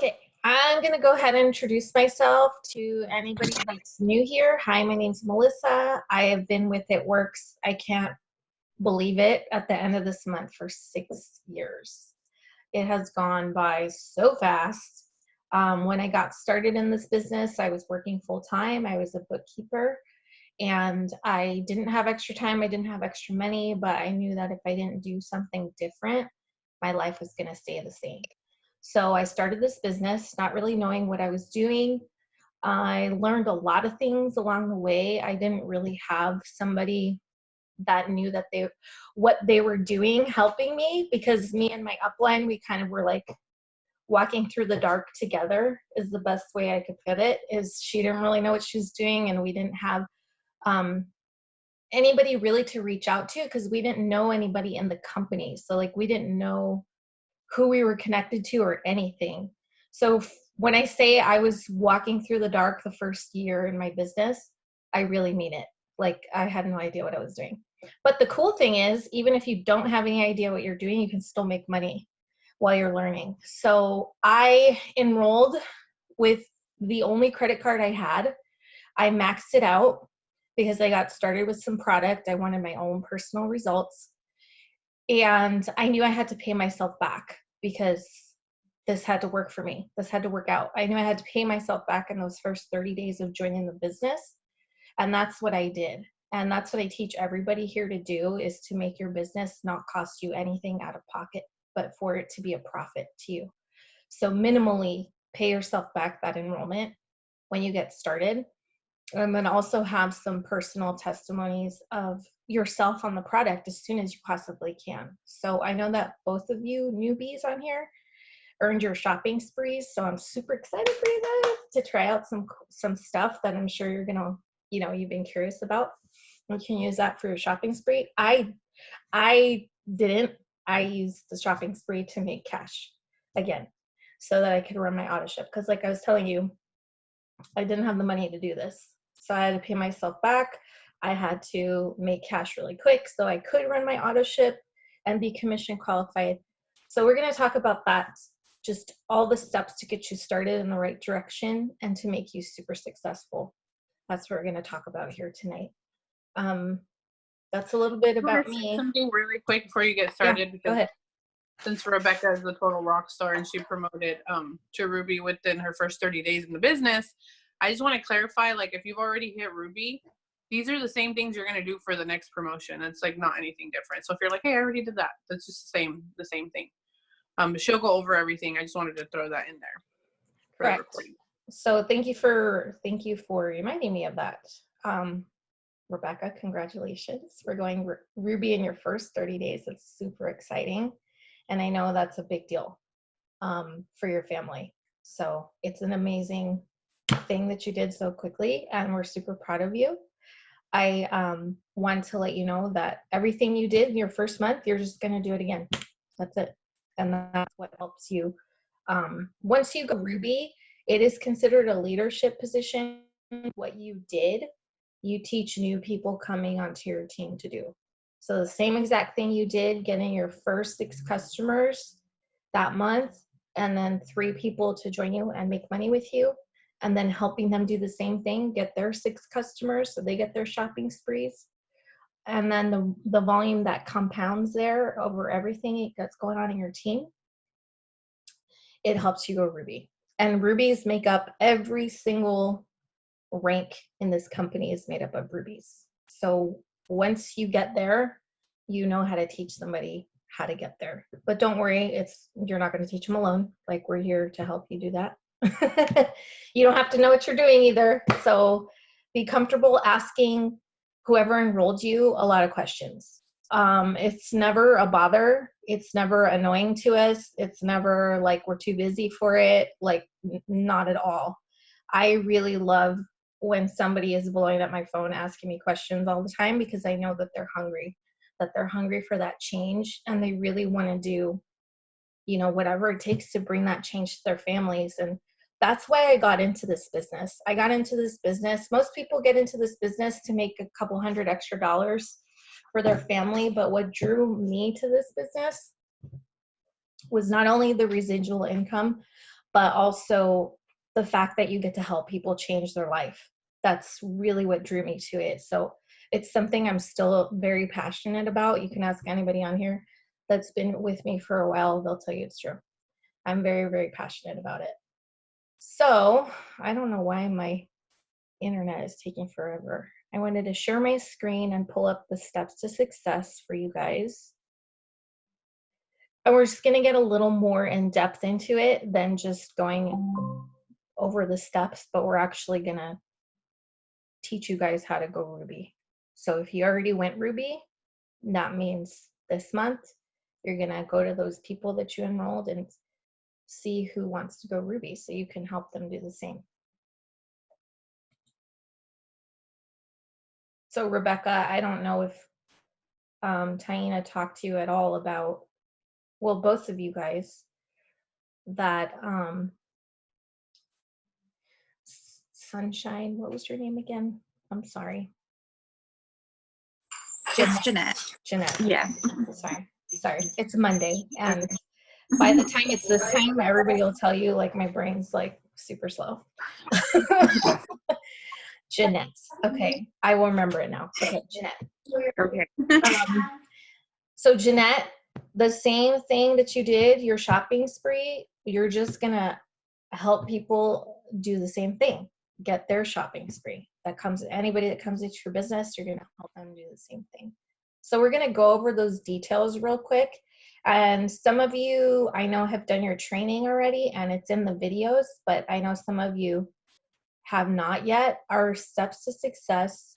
Okay, I'm going to go ahead and introduce myself to anybody that's new here. Hi, my name's Melissa. I have been with It Works, I can't believe it, at the end of this month for 6 years. It has gone by so fast. When I got started in this business, I was working full-time. I was a bookkeeper, and I didn't have extra time. I didn't have extra money, but I knew that if I didn't do something different, my life was going to stay the same. So I started this business not really knowing what I was doing. I learned a lot of things along the way. I didn't really have somebody that knew that what they were doing helping me, because me and my upline, we kind of were like walking through the dark together, is the best way I could put it. Is she didn't really know what she was doing, and we didn't have anybody really to reach out to, because we didn't know anybody in the company. So like we didn't know who we were connected to or anything. So when I say I was walking through the dark the first year in my business, I really mean it. Like I had no idea what I was doing. But the cool thing is, even if you don't have any idea what you're doing, you can still make money while you're learning. So I enrolled with the only credit card I had. I maxed it out because I got started with some product. I wanted my own personal results. And I knew I had to pay myself back because this had to work for me. This had to work out. I knew I had to pay myself back in those first 30 days of joining the business. And that's what I did. And that's what I teach everybody here to do, is to make your business not cost you anything out of pocket, but for it to be a profit to you. So minimally pay yourself back that enrollment when you get started. And then also have some personal testimonies of yourself on the product as soon as you possibly can. So I know that both of you newbies on here earned your shopping sprees. So I'm super excited for you guys to try out some stuff that I'm sure you're gonna, you've been curious about. You can use that for your shopping spree. I didn't. I used the shopping spree to make cash again, so that I could run my auto ship. Because like I was telling you, I didn't have the money to do this. So I had to pay myself back. I had to make cash really quick so I could run my auto ship and be commission qualified. So we're going to talk about that, just all the steps to get you started in the right direction and to make you super successful. That's what we're going to talk about here tonight. That's a little bit about me. Something really quick before you get started, Yeah, because go ahead. Since Rebecca is the total rock star and she promoted to Ruby within her first 30 days in the business, I just want to clarify, like, if you've already hit Ruby, these are the same things you're going to do for the next promotion. It's like not anything different. So if you're like, hey, I already did that, that's just the same thing. She'll go over everything. I just wanted to throw that in there. Correct. So thank you for reminding me of that. Rebecca, congratulations for going Ruby in your first 30 days. It's super exciting. And I know that's a big deal for your family. So it's an amazing thing that you did so quickly, and we're super proud of you. I want to let you know that everything you did in your first month, you're just going to do it again. That's it. And that's what helps you. Once you go Ruby, it is considered a leadership position. What you did, you teach new people coming onto your team to do. So the same exact thing you did, getting your first 6 customers that month, and then 3 people to join you and make money with you, and then helping them do the same thing, get their 6 customers so they get their shopping sprees. And then the volume that compounds there over everything that's going on in your team, it helps you go Ruby. And Rubies make up every single rank in this company is made up of Rubies. So once you get there, you know how to teach somebody how to get there. But don't worry, you're not going to teach them alone. Like, we're here to help you do that. You don't have to know what you're doing either. So be comfortable asking whoever enrolled you a lot of questions. It's never a bother. It's never annoying to us. It's never like we're too busy for it. Like, not at all. I really love when somebody is blowing up my phone asking me questions all the time, because I know that they're hungry for that change, and they really want to do, whatever it takes to bring that change to their families. And that's why I got into this business. Most people get into this business to make a couple $100 extra for their family, but what drew me to this business was not only the residual income but also the fact that you get to help people change their life. That's really what drew me to it. So it's something I'm still very passionate about. You can ask anybody on here that's been with me for a while. They'll tell you it's true. I'm very, very passionate about it. So I don't know why my internet is taking forever. I wanted to share my screen and pull up the steps to success for you guys. And we're just going to get a little more in depth into it than just going over the steps, but we're actually going to teach you guys how to go Ruby. So if you already went Ruby, that means this month you're going to go to those people that you enrolled and see who wants to go Ruby so you can help them do the same. So Rebecca, I don't know if Taina talked to you at all about, well, both of you guys, that Sunshine, what was your name again? I'm sorry. It's Jeanette. Jeanette. Yeah. Sorry. It's Monday. And by the time it's this time, everybody will tell you, like, my brain's like super slow. Jeanette. Okay. I will remember it now. Okay, Jeanette. Okay. So Jeanette, the same thing that you did, your shopping spree, you're just going to help people do the same thing, get their shopping spree. That comes, anybody that comes into your business, you're going to help them do the same thing. So we're going to go over those details real quick. And some of you, I know, have done your training already and it's in the videos, but I know some of you have not yet. Our steps to success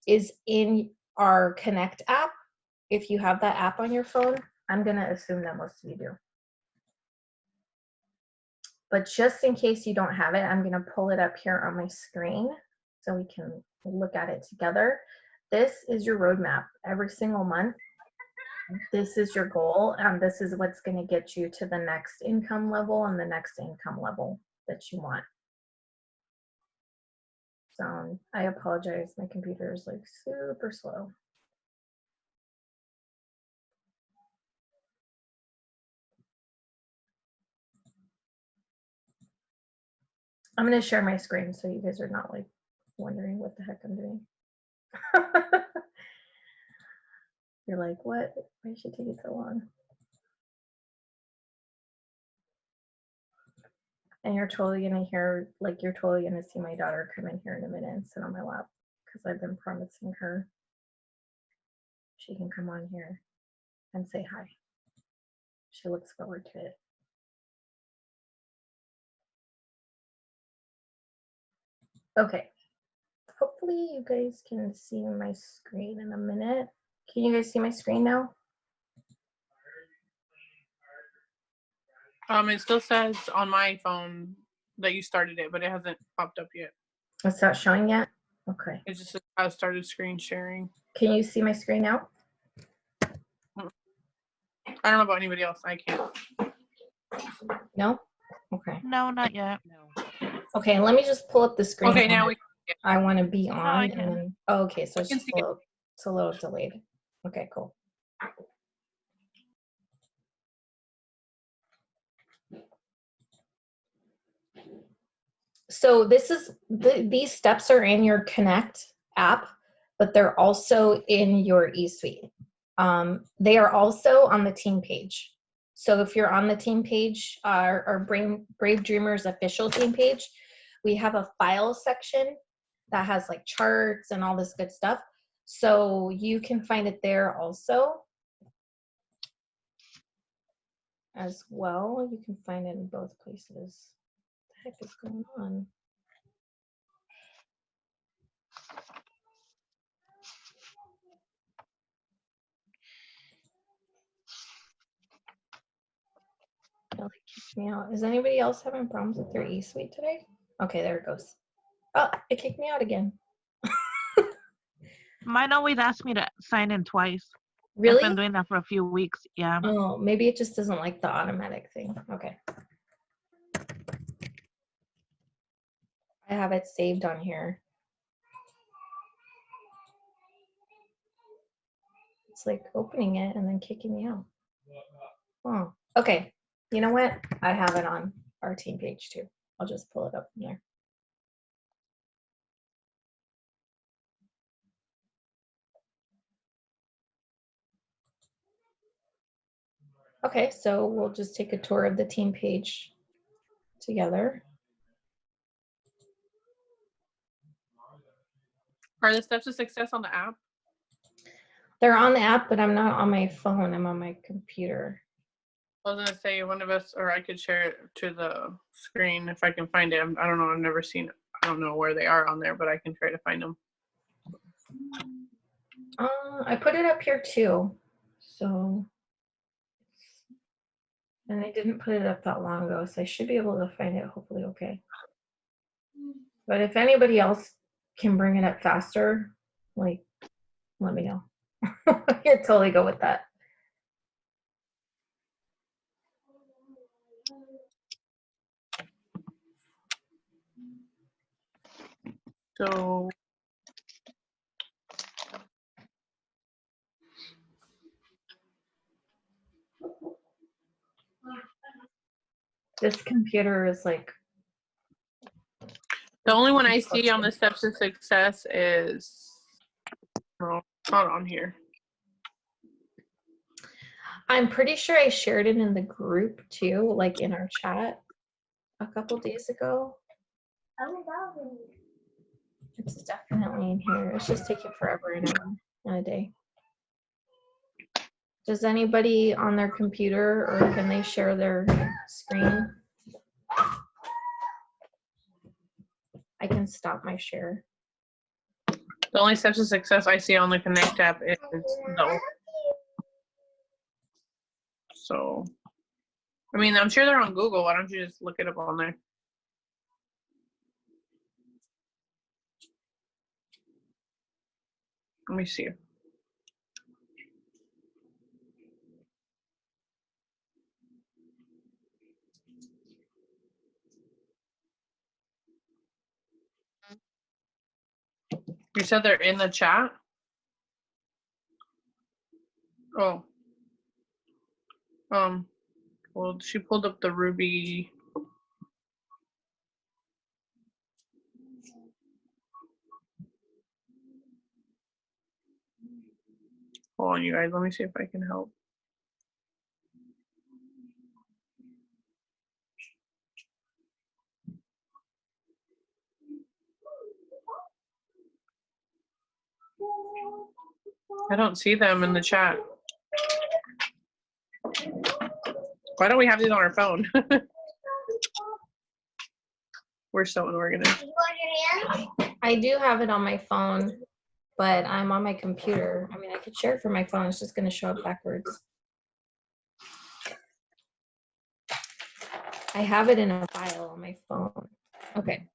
is in our Connect app. If you have that app on your phone, I'm going to assume that most of you do. But just in case you don't have it, I'm going to pull it up here on my screen so we can look at it together. This is your roadmap. Every single month, this is your goal, and this is what's going to get you to the next income level and the next income level that you want. So I apologize. My computer is like super slow. I'm going to share my screen so you guys are not like wondering what the heck I'm doing. You're like, what? Why should it take so long? And you're totally going to hear, like, you're totally going to see my daughter come in here in a minute and sit on my lap because I've been promising her she can come on here and say hi. She looks forward to it. Okay. Hopefully you guys can see my screen in a minute. Can you guys see my screen now? It still says on my phone that you started it, but it hasn't popped up yet. It's not showing yet? Okay. It just says I started screen sharing. Can you see my screen now? I don't know about anybody else. I can't. No? Okay. No, not yet. Okay, let me just pull up the screen. Okay, now we I want to be on. I and can. then, oh, okay, so I it's can just see it's a little delayed. Okay, cool. So this is these steps are in your Connect app, but they're also in your eSuite. They are also on the team page. So if you're on the team page, our Brave Dreamers official team page, we have a file section that has like charts and all this good stuff. So you can find it there also as well. You can find it in both places. What the heck is going on? It like kicked me out. Is anybody else having problems with their eSuite today? Okay, there it goes. Oh, it kicked me out again. Mine always asks me to sign in twice. Really? I've been doing that for a few weeks. Yeah. Oh, maybe it just doesn't like the automatic thing. Okay. I have it saved on here. It's like opening it and then kicking me out. Oh, okay. You know what? I have it on. our team page too. I'll just pull it up from there. Okay, so we'll just take a tour of the team page together. Are the steps to success on the app? They're on the app, but I'm not on my phone. I'm on my computer. I was gonna say one of us, or I could share it to the screen if I can find it. I don't know. I've never seen it. I don't know where they are on there, but I can try to find them. I put it up here too. So, and I didn't put it up that long ago, so I should be able to find it hopefully okay. But if anybody else can bring it up faster, like, let me know. I can totally go with that. So This computer is like, the only one I see on the steps to success is, well, it's not on here. I'm pretty sure I shared it in the group too, like in our chat a couple days ago. It's definitely in here. It's just taking forever and ever in a day. Does anybody on their computer, or can they share their screen? I can stop my share. The only steps to success I see on the Connect app is no. So, I mean, I'm sure they're on Google. Why don't you just look it up on there? Let me see. You said they're in the chat? Oh. Well, she pulled up the Ruby. Hold on, you guys. Let me see if I can help. I don't see them in the chat. Why don't we have these on our phone? We're so unorganized. I do have it on my phone, but I'm on my computer. I mean, I could share it from my phone. It's just going to show up backwards. I have it in a file on my phone. Okay.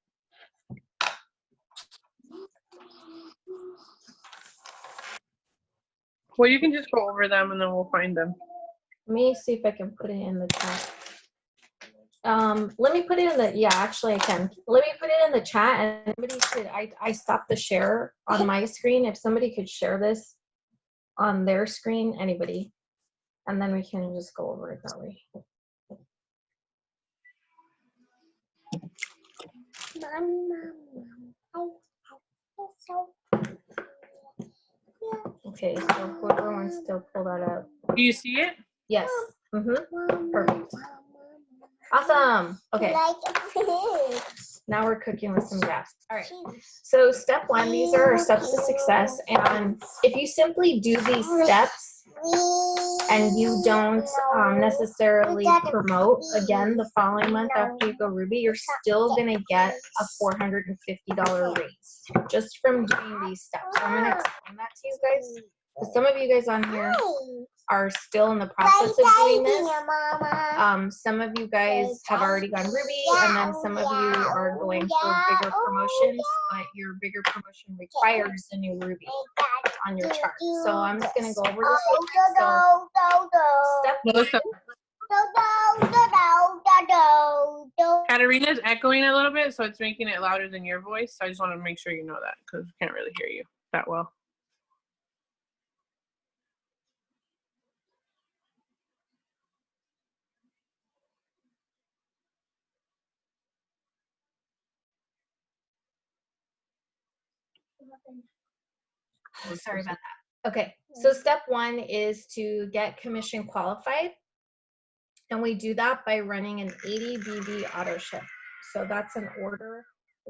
Well, you can just go over them and then we'll find them. Let me see if I can put it in the chat. Let me put it in the, yeah, actually I can. Let me put it in the chat, and somebody could, I stopped the share on my screen. If somebody could share this on their screen, anybody, and then we can just go over it that way. Okay, so whoever wants to pull that up. Do you see it? Yes. Mm-hmm. Perfect. Awesome. Okay. Now we're cooking with some gas. All right. So step one, these are our steps to success. And if you simply do these steps and you don't necessarily promote again the following month after you go Ruby, you're still going to get a $450 raise just from doing these steps. So I'm going to explain that to you guys. Some of you guys on here are still in the process of doing this. Some of you guys have already gone Ruby, and then some of you are going for bigger promotions, but your bigger promotion requires a new Ruby on your chart. So I'm just going to go over this real quick. So step one. Katarina's echoing a little bit, so it's making it louder than your voice. So I just want to make sure you know that because I can't really hear you that well. Sorry about that. Okay, so step 1 is to get commission qualified. And we do that by running an 80 BV auto ship. So that's an order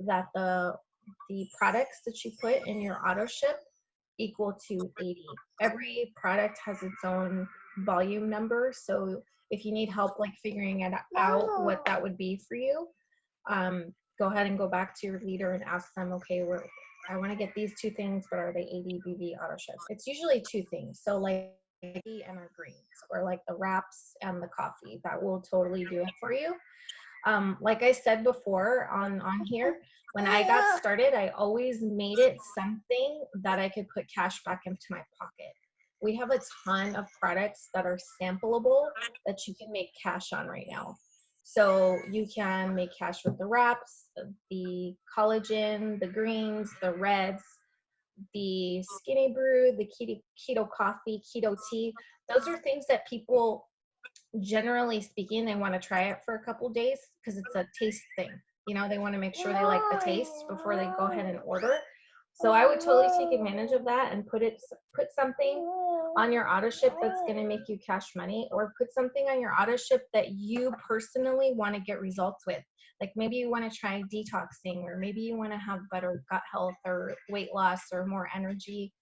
that the products that you put in your auto ship equal to 80. Every product has its own volume number. So if you need help like figuring it out what that would be for you, go ahead and go back to your leader and ask them, okay, I want to get these 2 things, but are they 80 BV auto ship? It's usually 2 things. So like and our greens, or like the wraps and the coffee, that will totally do it for you. Like I said before on here, when I got started, I always made it something that I could put cash back into my pocket. We have a ton of products that are sampleable that you can make cash on right now. So you can make cash with the wraps, the collagen, the greens, the reds, the skinny brew, the keto coffee, keto tea. Those are things that people, generally speaking, they want to try it for a couple days because it's a taste thing. You know, they want to make sure they like the taste before they go ahead and order. So I would totally take advantage of that and put something on your auto ship that's going to make you cash money, or put something on your auto ship that you personally want to get results with. Like maybe you want to try detoxing, or maybe you want to have better gut health or weight loss or more energy.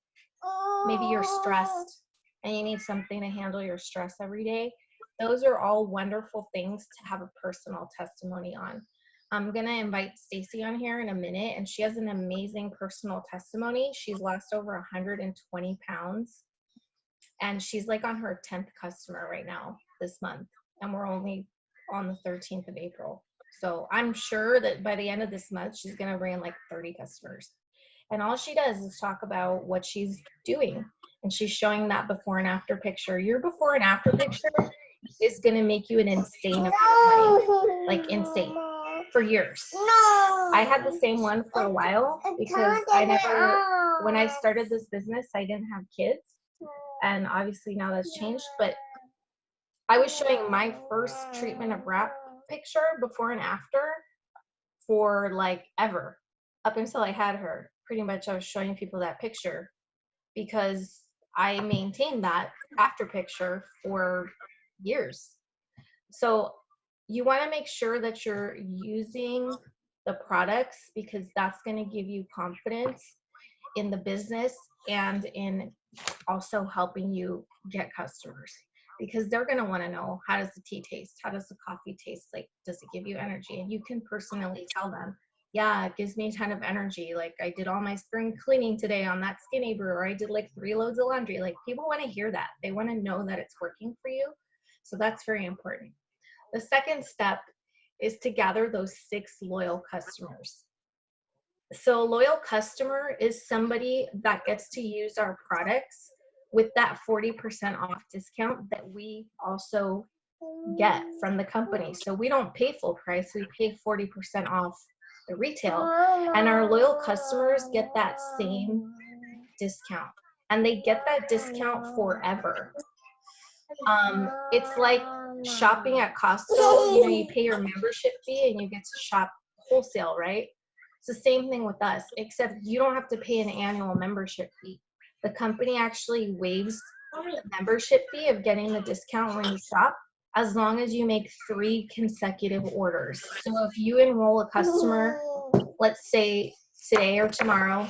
Maybe you're stressed and you need something to handle your stress every day. Those are all wonderful things to have a personal testimony on. I'm going to invite Stacy on here in a minute, and she has an amazing personal testimony. She's lost over 120 pounds, and she's like on her 10th customer right now this month, and we're only on the 13th of April. So I'm sure that by the end of this month, she's going to bring in like 30 customers. And all she does is talk about what she's doing, and she's showing that before and after picture. Your before and after picture is going to make you an insane amount of money, like insane, for years. I had the same one for a while because when I started this business, I didn't have kids, and obviously now that's changed, but I was showing my first treatment of wrap picture before and after for like ever, up until I had her. Pretty much I was showing people that picture because I maintained that after picture for years. So you want to make sure that you're using the products, because that's going to give you confidence in the business and in also helping you get customers, because they're going to want to know, how does the tea taste? How does the coffee taste? Like, does it give you energy? And you can personally tell them, yeah, it gives me a ton of energy. Like, I did all my spring cleaning today on that skinny brew, or I did like 3 loads of laundry. Like, people want to hear that. They want to know that it's working for you. So that's very important. The second step is to gather those 6 loyal customers. So a loyal customer is somebody that gets to use our products with that 40% off discount that we also get from the company. So we don't pay full price, we pay 40% off the retail, and our loyal customers get that same discount, and they get that discount forever. It's like shopping at Costco. You know, you pay your membership fee and you get to shop wholesale, right? It's the same thing with us, except you don't have to pay an annual membership fee. The company actually waives the membership fee of getting the discount when you shop, as long as you make 3 consecutive orders. So if you enroll a customer, let's say today or tomorrow,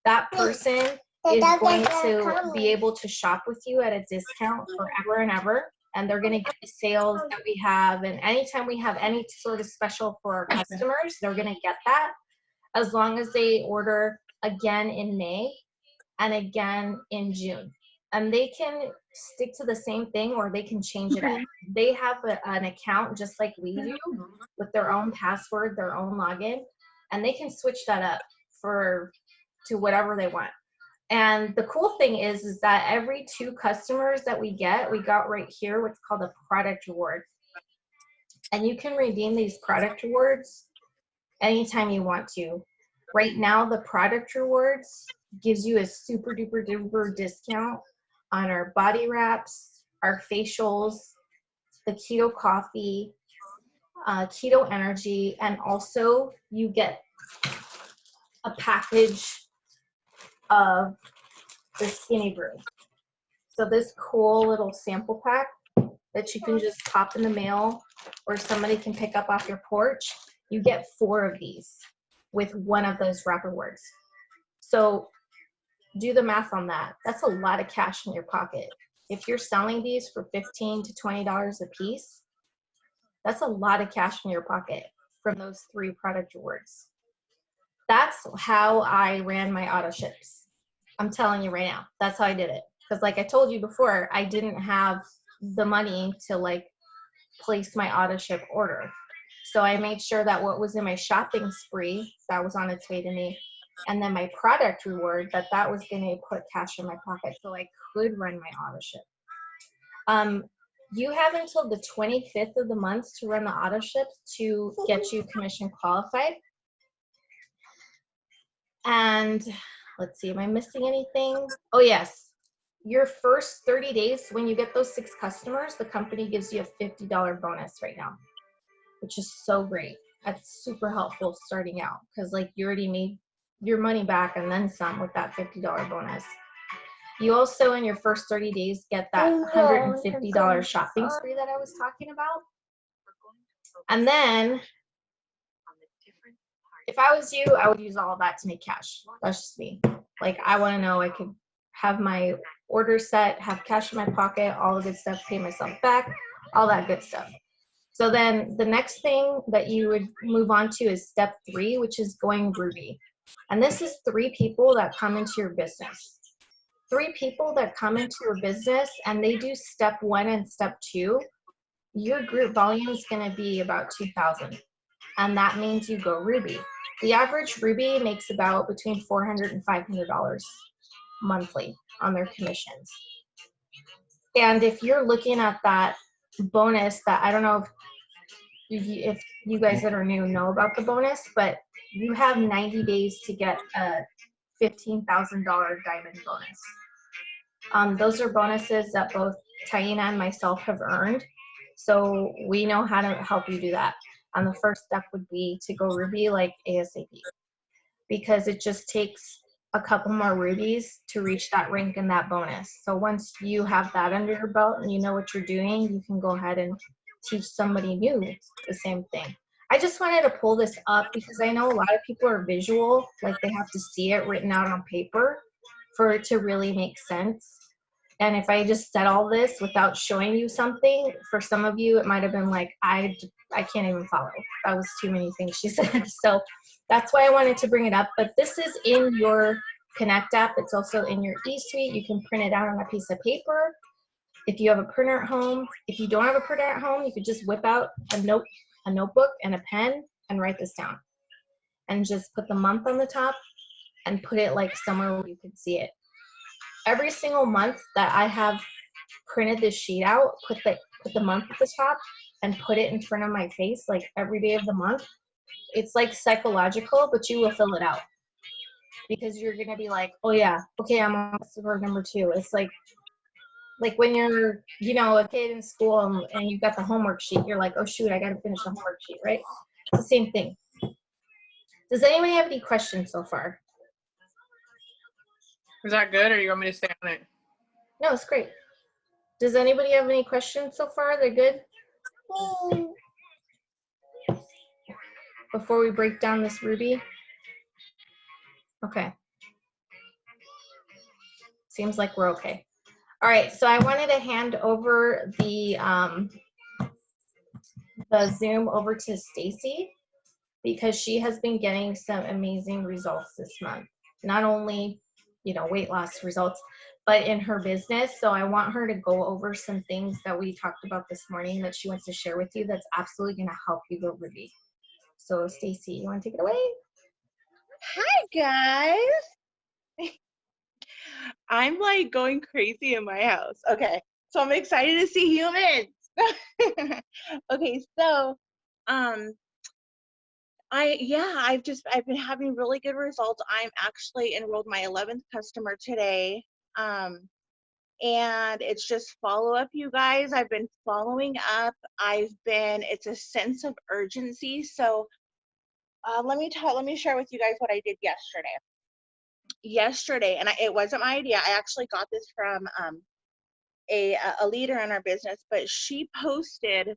that person is going to be able to shop with you at a discount forever and ever. And they're going to get the sales that we have. And anytime we have any sort of special for our customers, they're going to get that, as long as they order again in May and again in June. And they can stick to the same thing, or they can change it up. They have an account just like we do, with their own password, their own login, and they can switch that up to whatever they want. And the cool thing is that every 2 customers that we got right here what's called a product reward. And you can redeem these product rewards anytime you want to. Right now, the product rewards gives you a super duper duper discount on our body wraps, our facials, the keto coffee, keto energy, and also you get a package of the Skinny Brew. So this cool little sample pack that you can just pop in the mail or somebody can pick up off your porch, you get 4 of these with one of those wrapper words. So do the math on that. That's a lot of cash in your pocket. If you're selling these for $15 to $20 a piece, that's a lot of cash in your pocket from those 3 product rewards. That's how I ran my auto ships. I'm telling you right now, that's how I did it. Because like I told you before, I didn't have the money to like place my auto ship order. So I made sure that what was in my shopping spree, that was on its way to me, and then my product reward, that was going to put cash in my pocket so I could run my auto ship. You have until the 25th of the month to run the auto ship to get you commission qualified. And let's see, am I missing anything? Oh yes, your first 30 days, when you get those 6 customers, the company gives you a $50 bonus right now, which is so great. That's super helpful starting out because like you already made your money back and then some with that $50 bonus. You also, in your first 30 days, get that $150 shopping spree that I was talking about. And then, if I was you, I would use all of that to make cash. That's just me. Like, I want to know I could have my order set, have cash in my pocket, all the good stuff, pay myself back, all that good stuff. So then the next thing that you would move on to is step 3, which is going Ruby. And this is 3 people that come into your business. 3 people that come into your business and they do step 1 and step 2, your group volume is going to be about 2,000. And that means you go Ruby. The average Ruby makes about between $400 and $500 monthly on their commissions. And if you're looking at that bonus, that I don't know if you guys that are new know about the bonus, but you have 90 days to get a $15,000 diamond bonus. Those are bonuses that both Taina and myself have earned. So we know how to help you do that. And the first step would be to go Ruby like ASAP, because it just takes a couple more rubies to reach that rank and that bonus. So once you have that under your belt and you know what you're doing, you can go ahead and teach somebody new the same thing. I just wanted to pull this up because I know a lot of people are visual, like they have to see it written out on paper for it to really make sense. And if I just said all this without showing you something, for some of you, it might have been like, I can't even follow. That was too many things she said. So that's why I wanted to bring it up. But this is in your Connect app. It's also in your eSuite. You can print it out on a piece of paper. If you have a printer at home, if you don't have a printer at home, you could just whip out a notebook and a pen and write this down. And just put the month on the top and put it like somewhere where you can see it. Every single month that I have printed this sheet out, put the month at the top and put it in front of my face like every day of the month. It's like psychological, but you will fill it out because you're going to be like, oh yeah, okay, I'm on for number 2. It's like when you're, a kid in school and you've got the homework sheet, you're like, oh shoot, I got to finish the homework sheet, right? It's the same thing. Does anybody have any questions so far? Is that good, or you want me to stay on it? No, it's great. Does anybody have any questions so far? They're good? Before we break down this Ruby? Okay. Seems like we're okay. All right, so I wanted to hand over the Zoom over to Stacy because she has been getting some amazing results this month. Not only, weight loss results, but in her business. So I want her to go over some things that we talked about this morning that she wants to share with you that's absolutely going to help you go Ruby. So Stacy, you want to take it away? Hi guys. I'm like going crazy in my house. Okay, so I'm excited to see humans. Okay, so I've been having really good results. I'm actually enrolled my 11th customer today. And it's just follow up, you guys. I've been following up. It's a sense of urgency. So let me share with you guys what I did yesterday. yesterday, and it wasn't my idea. I actually got this from a leader in our business, but she posted,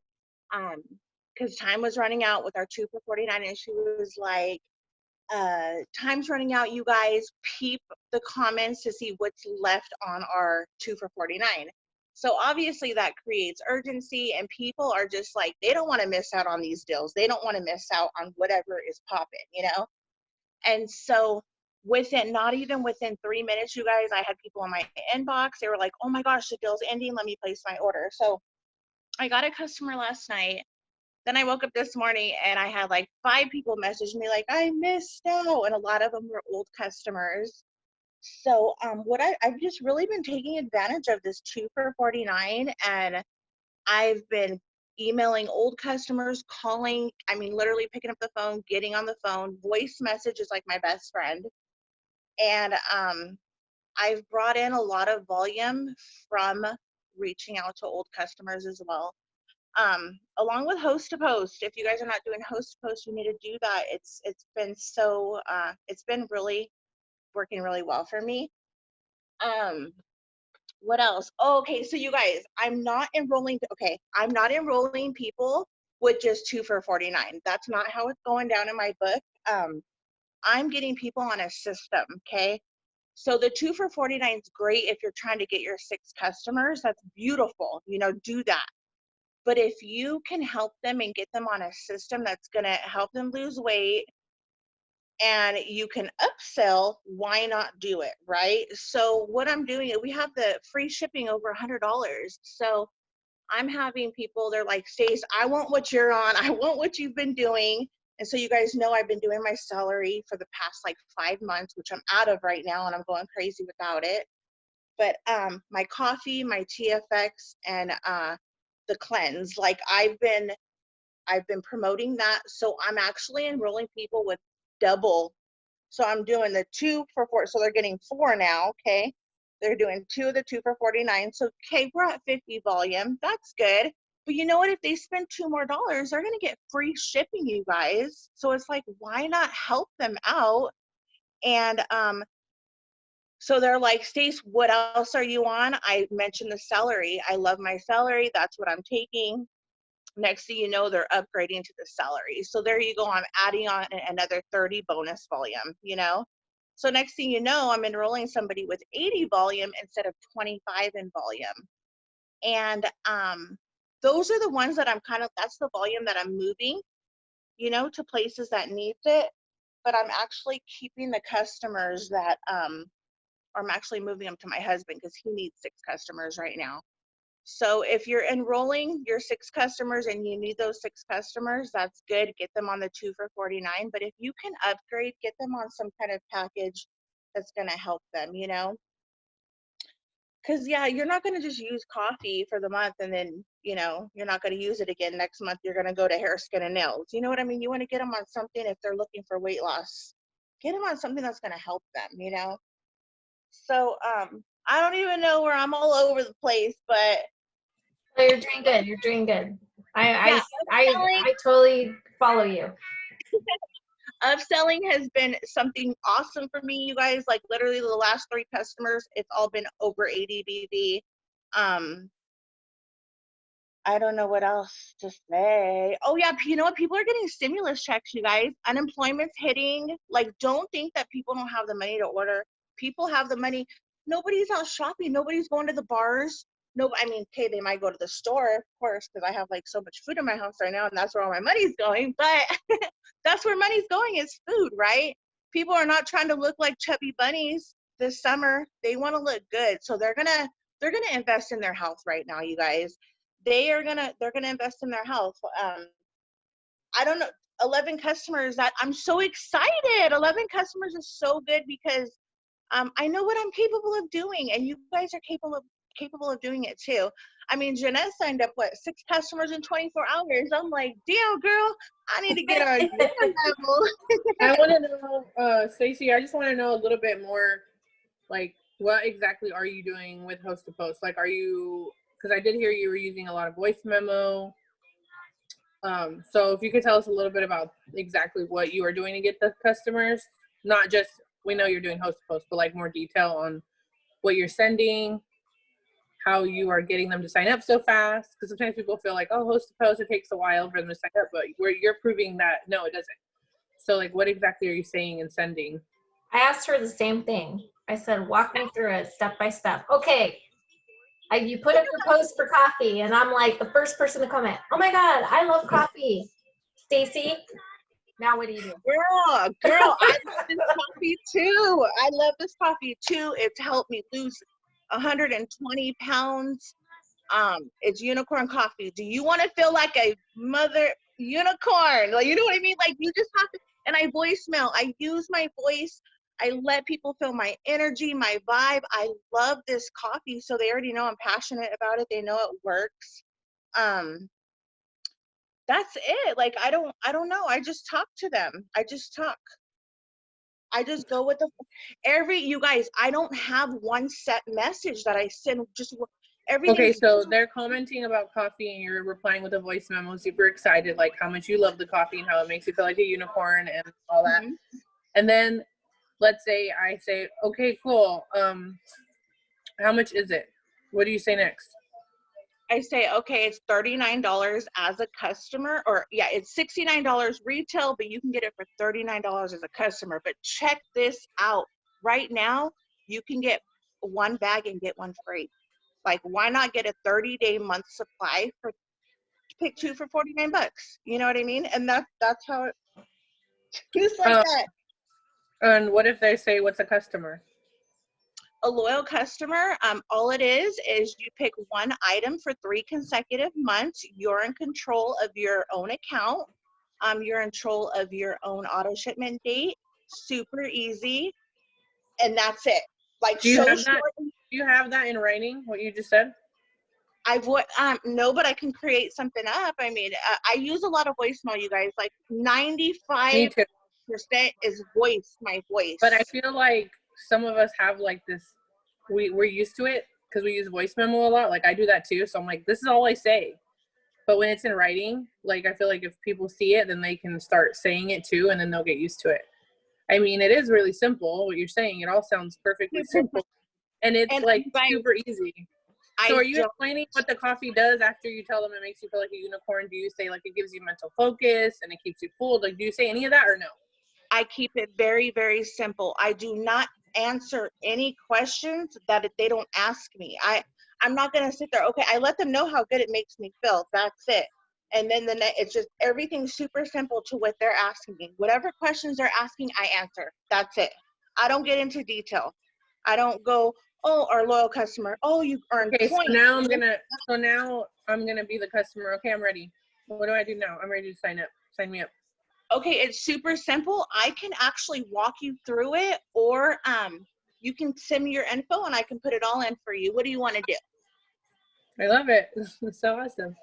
because time was running out with our 2 for $49, and she was like, time's running out, you guys, peep the comments to see what's left on our 2 for $49. So obviously that creates urgency, and people are just like, they don't want to miss out on these deals. They don't want to miss out on whatever is popping, you know? And so not even within 3 minutes, you guys, I had people in my inbox. They were like, oh my gosh, the deal's ending. Let me place my order. So I got a customer last night. Then I woke up this morning and I had like 5 people message me like, I missed out. And a lot of them were old customers. So I've just really been taking advantage of this 2 for $49, and I've been emailing old customers, calling, I mean, literally picking up the phone, getting on the phone. Voice message is like my best friend. And I've brought in a lot of volume from reaching out to old customers as well. Along with host to post. If you guys are not doing host to post, you need to do that. It's been so it's been really working really well for me. What else? Oh, okay, so you guys, I'm not enrolling people with just 2 for $49. That's not how it's going down in my book. I'm getting people on a system, okay? So the 2 for $49 is great if you're trying to get your 6 customers. That's beautiful, you know, do that. But if you can help them and get them on a system that's going to help them lose weight and you can upsell, why not do it, right? So what I'm doing, we have the free shipping over $100. So I'm having people, they're like, Stace, I want what you're on. I want what you've been doing. And so you guys know I've been doing my celery for the past like 5 months, which I'm out of right now, and I'm going crazy without it. But my coffee, my TFX, and the cleanse, like I've been promoting that. So I'm actually enrolling people with double. So I'm doing the 2 for 4. So they're getting 4 now. Okay. They're doing 2 of the 2 for $49. So, okay, we're at 50 volume. That's good. But you know what? If they spend $2 more, they're going to get free shipping, you guys. So it's like, why not help them out? And so they're like, Stace, what else are you on? I mentioned the celery. I love my celery. That's what I'm taking. Next thing you know, they're upgrading to the celery. So there you go. I'm adding on another 30 bonus volume, you know? So next thing you know, I'm enrolling somebody with 80 volume instead of 25 in volume. And those are the ones that that's the volume that I'm moving, you know, to places that needs it. But I'm actually keeping the customers that, or I'm actually moving them to my husband because he needs 6 customers right now. So if you're enrolling your 6 customers and you need those 6 customers, that's good. Get them on the 2 for $49. But if you can upgrade, get them on some kind of package that's going to help them, you know? Because, yeah, you're not going to just use coffee for the month and then, you know, you're not going to use it again next month. You're going to go to hair, skin, and nails. You know what I mean? You want to get them on something if they're looking for weight loss. Get them on something that's going to help them, you know? So I don't even know where I'm all over the place, but So you're doing good. You're doing good. yeah, I totally follow you. upselling has been something awesome for me, you guys. Like literally the last 3 customers, it's all been over 80 BV. I don't know what else to say. Oh yeah, you know what? People are getting stimulus checks, you guys. Unemployment's hitting. Like, don't think that people don't have the money to order. People have the money. Nobody's out shopping. Nobody's going to the bars. No, I mean, okay, they might go to the store, of course, because I have like so much food in my house right now, and that's where all my money's going. But that's where money's going, is food, right? People are not trying to look like chubby bunnies this summer. They want to look good, so they're gonna invest in their health right now, you guys. They're gonna invest in their health. I don't know, 11 customers, that I'm so excited. 11 customers is so good because I know what I'm capable of doing, and you guys are capable of doing it too. I mean, Jeanette signed up 6 customers in 24 hours. I'm like, damn girl, I need to get on your level. I want to know, Stacey, I just want to know a little bit more, like, what exactly are you doing with host to post? Like, are you, because I did hear you were using a lot of voice memo. So if you could tell us a little bit about exactly what you are doing to get the customers, not just we know you're doing host to post, but like more detail on what you're sending, how you are getting them to sign up so fast. Because sometimes people feel like, oh, host to post, it takes a while for them to sign up, but you're proving that no, it doesn't. So like, what exactly are you saying and sending? I asked her the same thing. I said, walk me through it step by step. Okay. You put up your post for coffee, and I'm like the first person to comment. Oh my God, I love coffee. Stacy, now what do you do? Girl, I love this coffee too. I love this coffee too. It's helped me lose 120 pounds. It's unicorn coffee. Do you want to feel like a mother unicorn? Like, you know what I mean? Like, you just have to, and I voicemail. I use my voice. I let people feel my energy, my vibe. I love this coffee, so they already know I'm passionate about it. They know it works. That's it. Like, I don't know. I just talk to them. I just talk. I just go with you guys, I don't have one set message that I send. Just everything. Okay, so they're commenting about coffee and you're replying with a voice memo, super excited, like how much you love the coffee and how it makes you feel like a unicorn and all that. Mm-hmm. And then let's say I say, okay, cool. How much is it? What do you say next? I say, okay, it's $39 as a customer, or yeah, it's $69 retail, but you can get it for $39 as a customer. But check this out. Right now, you can get one bag and get one free. Like, why not get a 30-day month supply for pick two for $49? You know what I mean? And that's how it just like that. And what if they say, what's a customer? A loyal customer, all it is you pick one item for 3 consecutive months. You're in control of your own account. You're in control of your own auto shipment date. Super easy. And that's it. Like, do you have that in writing, what you just said? No, but I can create something up. I mean, I use a lot of voicemail, you guys. Like 95% is my voice. But I feel like some of us have like this, we're used to it because we use voice memo a lot. Like I do that too. So I'm like, this is all I say. But when it's in writing, like I feel like if people see it, then they can start saying it too, and then they'll get used to it. I mean, it is really simple what you're saying. It all sounds perfectly simple. And it's like super easy. So are you explaining what the coffee does after you tell them it makes you feel like a unicorn? Do you say like it gives you mental focus and it keeps you cool? Like, do you say any of that or no? I keep it very, very simple. I do not answer any questions that they don't ask me. I'm not going to sit there. Okay, I let them know how good it makes me feel. That's it. And then it's just everything super simple to what they're asking me. Whatever questions they're asking, I answer. That's it. I don't get into detail. I don't go, oh, our loyal customer, oh, you earned points. So now I'm gonna be the customer. Okay, I'm ready. What do I do now? I'm ready to sign up. Sign me up. Okay, it's super simple. I can actually walk you through it, or you can send me your info and I can put it all in for you. What do you want to do? I love it. It's so awesome.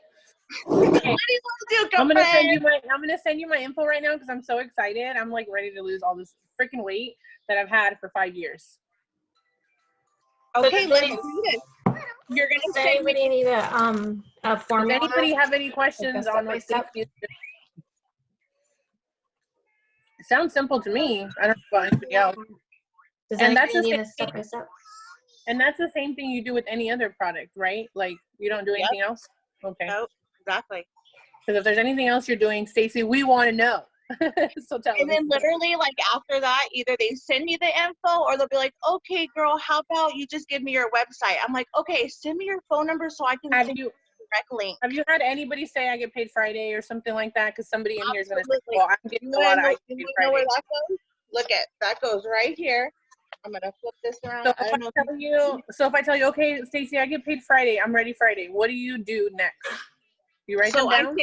Okay. What do you want to do, I'm gonna send you my info right now because I'm so excited. I'm like ready to lose all this freaking weight that I've had for 5 years. Okay, let's do this. You're gonna say anybody need a formula? Does anybody have any questions on what Stacy is doing? It sounds simple to me. I don't know about anybody else. And that's the same thing you do with any other product, right? Like you don't do anything else? Okay. Nope, exactly. Because if there's anything else you're doing, Stacy, we want to know. So tell us. And then literally, like after that, either they send me the info or they'll be like, okay, girl, how about you just give me your website? I'm like, okay, send me your phone number so I can send you a direct link. Have you had anybody say I get paid Friday or something like that? Because somebody in here is going to say, well, I'm getting a lot of I get paid Friday. Know where that goes? Look at that goes right here. I'm going to flip this around. So if I tell you, okay, Stacy, I get paid Friday. I'm ready Friday. What do you do next? You write them down?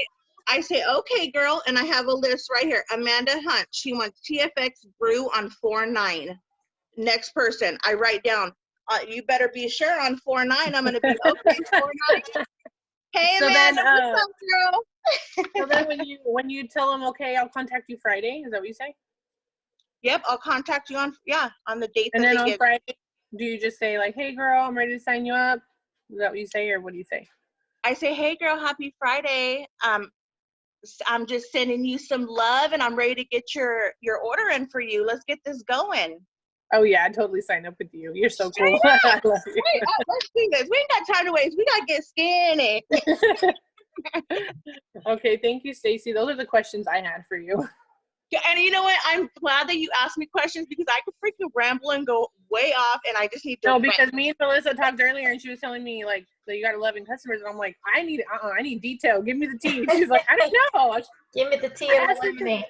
I say, okay, girl, and I have a list right here. Amanda Hunt, she wants TFX brew on 4/9. Next person, I write down, you better be sure on 4/9. I'm going to be, okay, 4/9. Hey, so Amanda, then, what's up, so girl? then when you tell them, okay, I'll contact you Friday, is that what you say? Yep, I'll contact you on the date. And then on Friday, do you just say like, hey, girl, I'm ready to sign you up? Is that what you say, or what do you say? I say, hey, girl, happy Friday. I'm just sending you some love and I'm ready to get your order in for you. Let's get this going. Oh yeah, I totally sign up with you. You're so cool. I love you. Wait, let's do this. We ain't got time to waste. We gotta get skinny. Okay, thank you, Stacy. Those are the questions I had for you. And you know what? I'm glad that you asked me questions because I could freaking ramble and go way off, and I just need to. No, because me and Melissa talked earlier, and she was telling me like that you got 11 customers, and I'm like, I need detail. Give me the tea. She's like, I don't know. Give me the tea and the lemonade.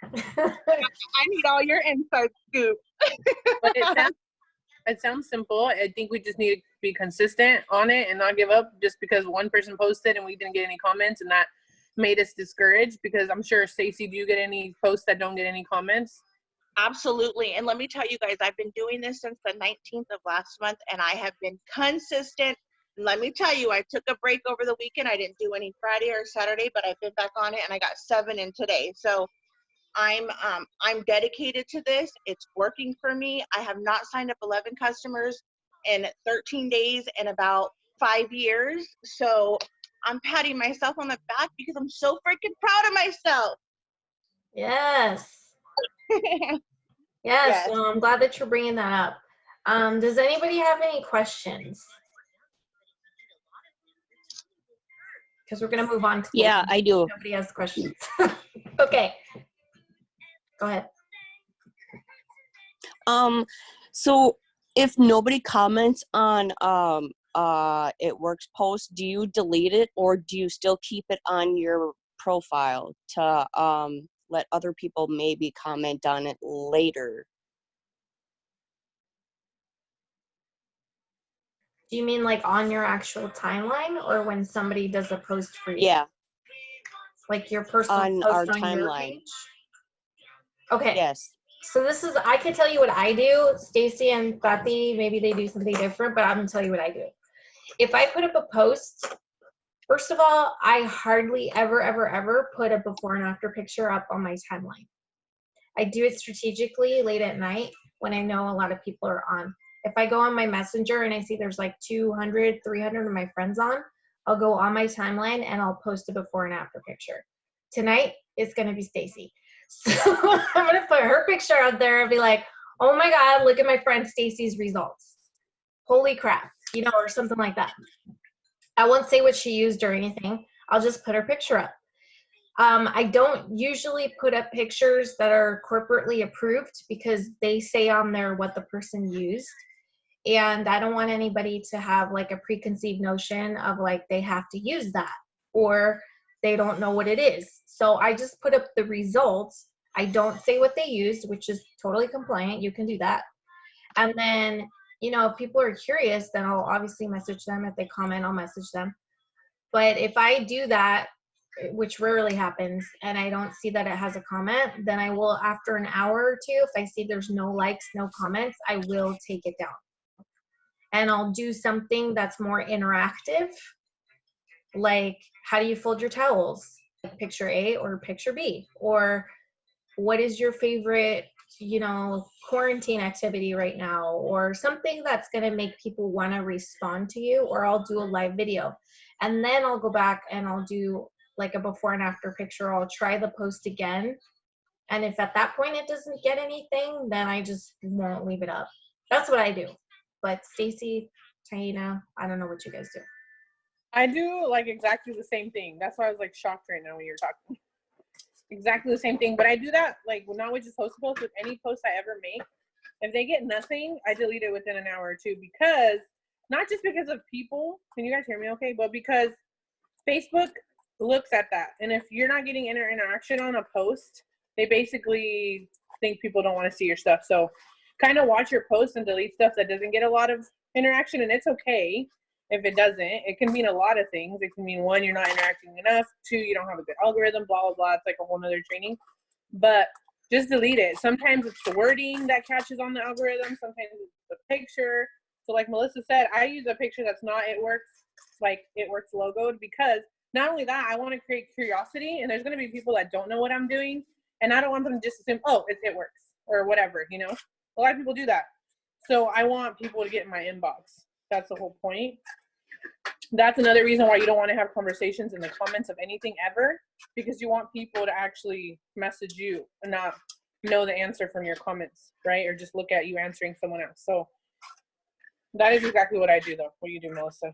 I need all your inside scoop. But it sounds simple. I think we just need to be consistent on it and not give up just because one person posted and we didn't get any comments, and that made us discouraged. Because I'm sure, Stacy, do you get any posts that don't get any comments? Absolutely. And let me tell you guys, I've been doing this since the 19th of last month, and I have been consistent. Let me tell you, I took a break over the weekend. I didn't do any Friday or Saturday, but I've been back on it, and I got 7 in today. So I'm dedicated to this. It's working for me. I have not signed up 11 customers in 13 days in about 5 years. So I'm patting myself on the back because I'm so freaking proud of myself. Yes. Yes. Well, I'm glad that you're bringing that up. Does anybody have any questions? Because we're going to move on to I do. Nobody has questions. Okay. Go ahead. So if nobody comments on It Works post, do you delete it, or do you still keep it on your profile to let other people maybe comment on it later? Do you mean like on your actual timeline, or when somebody does a post for you? Yeah. Like your personal On post our on your timeline. page? Okay. Yes. So this is, I can tell you what I do. Stacy and Tati, maybe they do something different, but I'm gonna tell you what I do. If I put up a post, first of all, I hardly ever put a before and after picture up on my timeline. I do it strategically late at night when I know a lot of people are on. If I go on my messenger and I see there's like 200, 300 of my friends on, I'll go on my timeline and I'll post a before and after picture. Tonight, it's gonna be Stacy. So I'm gonna put her picture out there and be like, oh my God, look at my friend Stacy's results. Holy crap, you know, or something like that. I won't say what she used or anything. I'll just put her picture up. I don't usually put up pictures that are corporately approved because they say on there what the person used. And I don't want anybody to have like a preconceived notion of like they have to use that or they don't know what it is. So I just put up the results. I don't say what they used, which is totally compliant. You can do that. And then, you know, if people are curious, then I'll obviously message them. If they comment, I'll message them. But if I do that, which rarely happens, and I don't see that it has a comment, then I will, after an hour or two, if I see there's no likes, no comments, I will take it down. And I'll do something that's more interactive, like how do you fold your towels? Picture A or picture B? Or what is your favorite, you know, quarantine activity right now? Or something that's going to make people want to respond to you. Or I'll do a live video. And then I'll go back and I'll do like a before and after picture. I'll try the post again. And if at that point it doesn't get anything, then I just won't leave it up. That's what I do. But Stacy, Taina, I don't know what you guys do. I do like exactly the same thing. That's why I was like shocked right now when you were talking. Exactly the same thing. But I do that like not with just post with any post I ever make. If they get nothing, I delete it within an hour or two, because not just because of people. Can you guys hear me okay? But because Facebook looks at that. And if you're not getting interaction on a post, they basically think people don't want to see your stuff. So kind of watch your posts and delete stuff that doesn't get a lot of interaction. And it's okay if it doesn't. It can mean a lot of things. It can mean 1, you're not interacting enough. 2, you don't have a good algorithm, blah, blah, blah. It's like a whole nother training. But just delete it. Sometimes it's the wording that catches on the algorithm. Sometimes it's the picture. So like Melissa said, I use a picture that's not It Works, like It Works logoed, because not only that, I want to create curiosity, and there's going to be people that don't know what I'm doing, and I don't want them to just assume, oh, It Works or whatever, you know. A lot of people do that. So I want people to get in my inbox. That's the whole point. That's another reason why you don't want to have conversations in the comments of anything ever, because you want people to actually message you and not know the answer from your comments, right? Or just look at you answering someone else. So that is exactly what I do, though. What do you do, Melissa?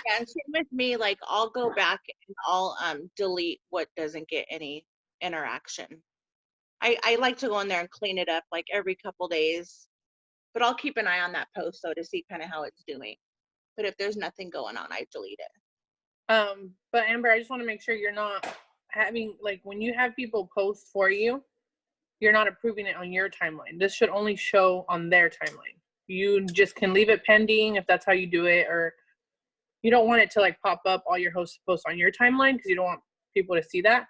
Yeah, and same with me, like I'll go back and I'll delete what doesn't get any interaction. I like to go in there and clean it up like every couple days, but I'll keep an eye on that post though to see kind of how it's doing. But if there's nothing going on, I delete it. But Amber, I just want to make sure you're not having, like, when you have people post for you, you're not approving it on your timeline. This should only show on their timeline. You just can leave it pending if that's how you do it, or you don't want it to like pop up all your hosts post on your timeline because you don't want people to see that.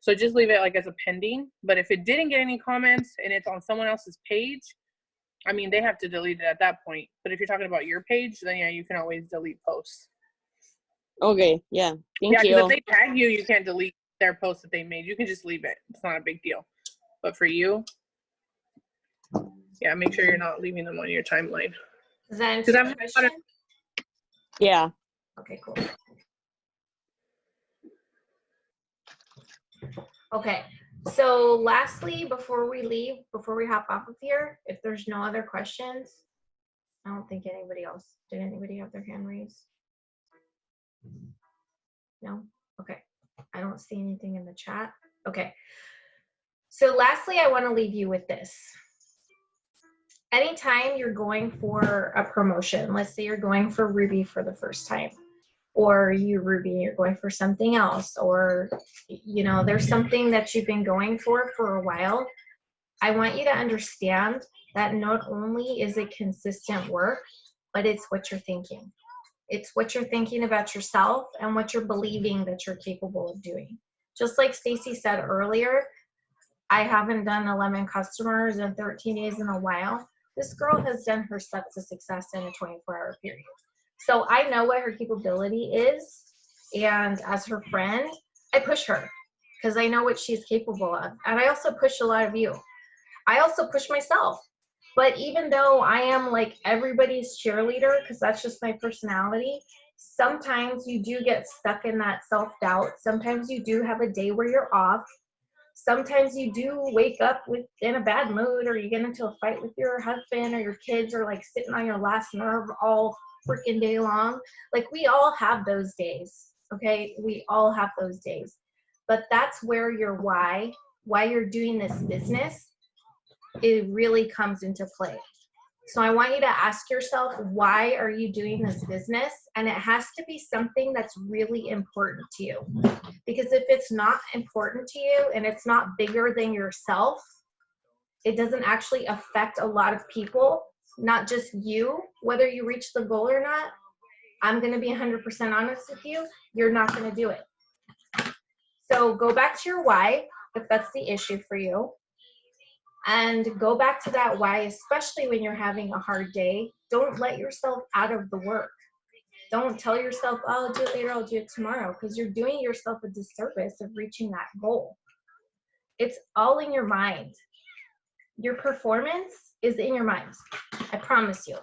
So just leave it like as a pending. But if it didn't get any comments and it's on someone else's page, I mean, they have to delete it at that point. But if you're talking about your page, then yeah, you can always delete posts. Okay, yeah. Thank Yeah, because you. if they tag you, you can't delete their post that they made. You can just leave it. It's not a big deal. But for you, yeah, make sure you're not leaving them on your timeline. Does that answer your question? Yeah. Okay, cool. Okay, so lastly, before we leave, before we hop off of here, if there's no other questions, I don't think anybody else, did anybody have their hand raised? No? Okay, I don't see anything in the chat. Okay, so lastly, I want to leave you with this. Anytime you're going for a promotion, let's say you're going for Ruby for the first time, or you're going for something else, or you know, there's something that you've been going for a while, I want you to understand that not only is it consistent work, but it's what you're thinking. It's what you're thinking about yourself and what you're believing that you're capable of doing. Just like Stacy said earlier, I haven't done 11 customers in 13 days in a while. This girl has done her steps to success in a 24-hour period. So I know what her capability is, and as her friend, I push her because I know what she's capable of. And I also push a lot of you. I also push myself. But even though I am like everybody's cheerleader, because that's just my personality, sometimes you do get stuck in that self-doubt. Sometimes you do have a day where you're off. Sometimes you do wake up in a bad mood, or you get into a fight with your husband or your kids, or like sitting on your last nerve all freaking day long. Like, we all have those days, okay? We all have those days. But that's where your why you're doing this business, it really comes into play. So I want you to ask yourself, why are you doing this business? And it has to be something that's really important to you. Because if it's not important to you and it's not bigger than yourself, it doesn't actually affect a lot of people, not just you, whether you reach the goal or not. I'm going to be 100% honest with you, you're not going to do it. So go back to your why, if that's the issue for you. And go back to that why, especially when you're having a hard day. Don't let yourself out of the work. Don't tell yourself, oh, I'll do it later, I'll do it tomorrow, because you're doing yourself a disservice of reaching that goal. It's all in your mind. Your performance is in your mind, I promise you.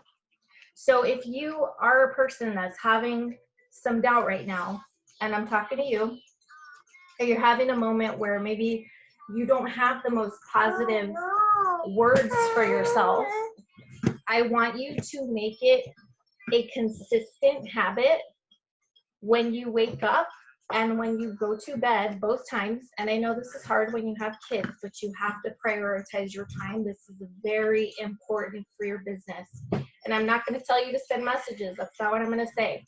So if you are a person that's having some doubt right now, and I'm talking to you, and you're having a moment where maybe you don't have the most positive words for yourself, I want you to make it a consistent habit when you wake up and when you go to bed, both times. And I know this is hard when you have kids, but you have to prioritize your time. This is very important for your business. And I'm not going to tell you to send messages. That's not what I'm going to say.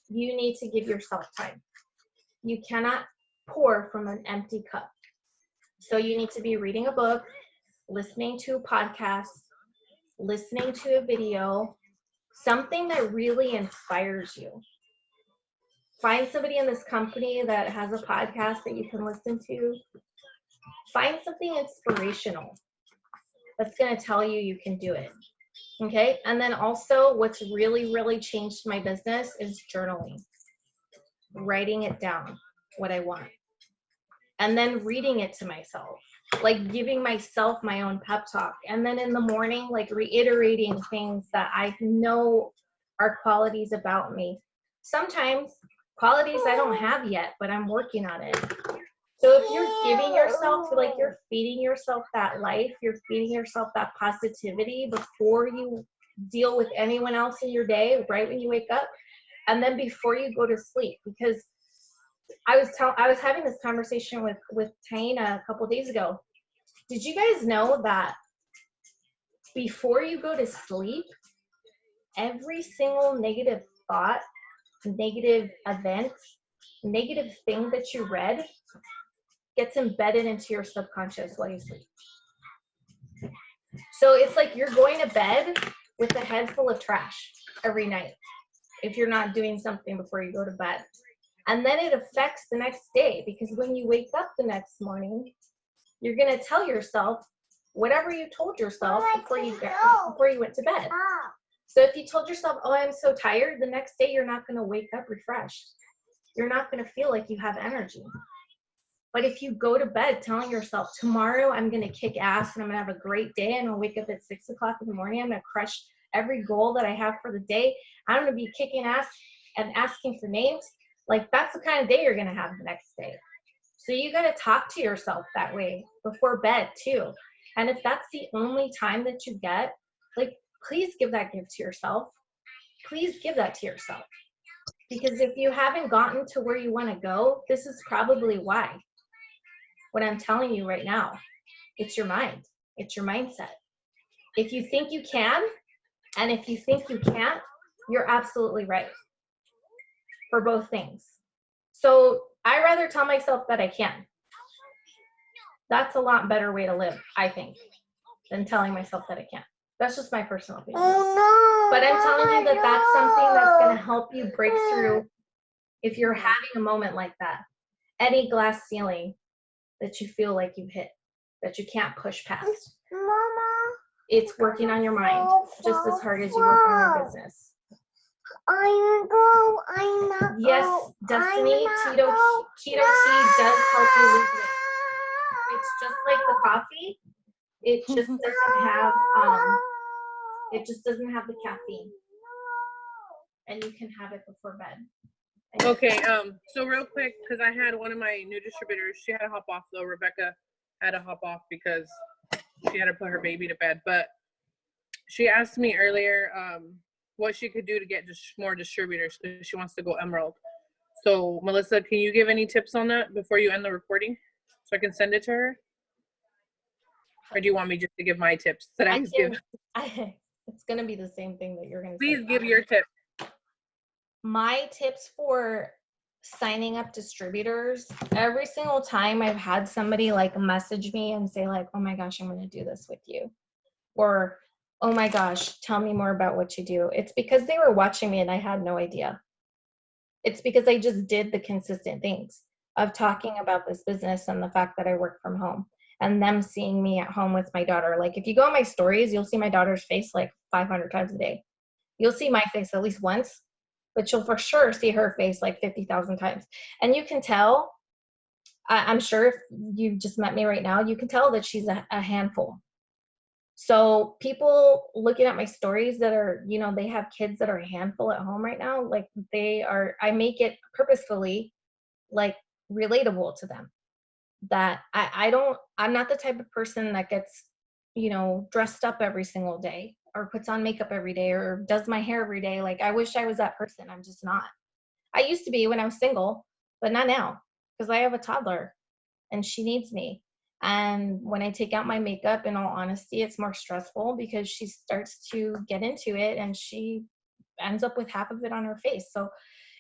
You need to give yourself time. You cannot pour from an empty cup. So you need to be reading a book, listening to a podcast, listening to a video, something that really inspires you. Find somebody in this company that has a podcast that you can listen to. Find something inspirational that's going to tell you you can do it. Okay? And then also, what's really, really changed my business is journaling. Writing it down, what I want. And then reading it to myself. Like giving myself my own pep talk. And then in the morning, like reiterating things that I know are qualities about me. Sometimes qualities I don't have yet, but I'm working on it. So if you're giving yourself, like you're feeding yourself that life, you're feeding yourself that positivity before you deal with anyone else in your day, right when you wake up, and then before you go to sleep. Because I was having this conversation with Taina a couple days ago. Did you guys know that before you go to sleep, every single negative thought, negative event, negative thing that you read gets embedded into your subconscious while you sleep? So it's like you're going to bed with a head full of trash every night if you're not doing something before you go to bed. And then it affects the next day, because when you wake up the next morning, you're going to tell yourself whatever you told yourself before you went to bed. So if you told yourself, oh, I'm so tired, the next day you're not going to wake up refreshed. You're not going to feel like you have energy. But if you go to bed telling yourself, tomorrow I'm going to kick ass and I'm going to have a great day, and I'll wake up at 6 o'clock in the morning, I'm going to crush every goal that I have for the day, I'm going to be kicking ass and asking for names, like that's the kind of day you're going to have the next day. So you got to talk to yourself that way before bed too. And if that's the only time that you get, like, please give that gift to yourself. Please give that to yourself. Because if you haven't gotten to where you want to go, this is probably why. What I'm telling you right now, it's your mind. It's your mindset. If you think you can, and if you think you can't, you're absolutely right for both things. So I rather tell myself that I can. That's a lot better way to live, I think, than telling myself that I can't. That's just my personal opinion. But I'm telling you that that's something that's going to help you break through if you're having a moment like that. Any glass ceiling that you feel like you've hit, that you can't push past. It's working on your mind just as hard as you work on your business. Yes, Destiny, keto tea does help you lose weight. It's just like the coffee. It just doesn't have the caffeine. And you can have it before bed. Okay, so real quick, because I had one of my new distributors, she had to hop off though. Rebecca had to hop off because she had to put her baby to bed. But she asked me earlier what she could do to get more distributors, because she wants to go Emerald. So Melissa, can you give any tips on that before you end the recording so I can send it to her? Or do you want me just to give my tips that I always give? It's going to be the same thing that you're going to say. Please give your tip. My tips for signing up distributors, every single time I've had somebody like message me and say like, oh my gosh, I'm going to do this with you. Or, oh my gosh, tell me more about what you do. It's because they were watching me and I had no idea. It's because I just did the consistent things of talking about this business and the fact that I work from home and them seeing me at home with my daughter. Like if you go on my stories, you'll see my daughter's face like 500 times a day. You'll see my face at least once, but you'll for sure see her face like 50,000 times. And you can tell, I'm sure if you just met me right now, you can tell that she's a handful. So people looking at my stories that are, you know, they have kids that are a handful at home right now, like I make it purposefully like relatable to them. That I'm not the type of person that gets, you know, dressed up every single day or puts on makeup every day or does my hair every day. Like I wish I was that person. I'm just not. I used to be when I was single, but not now because I have a toddler and she needs me. And when I take out my makeup, in all honesty, it's more stressful because she starts to get into it and she ends up with half of it on her face. So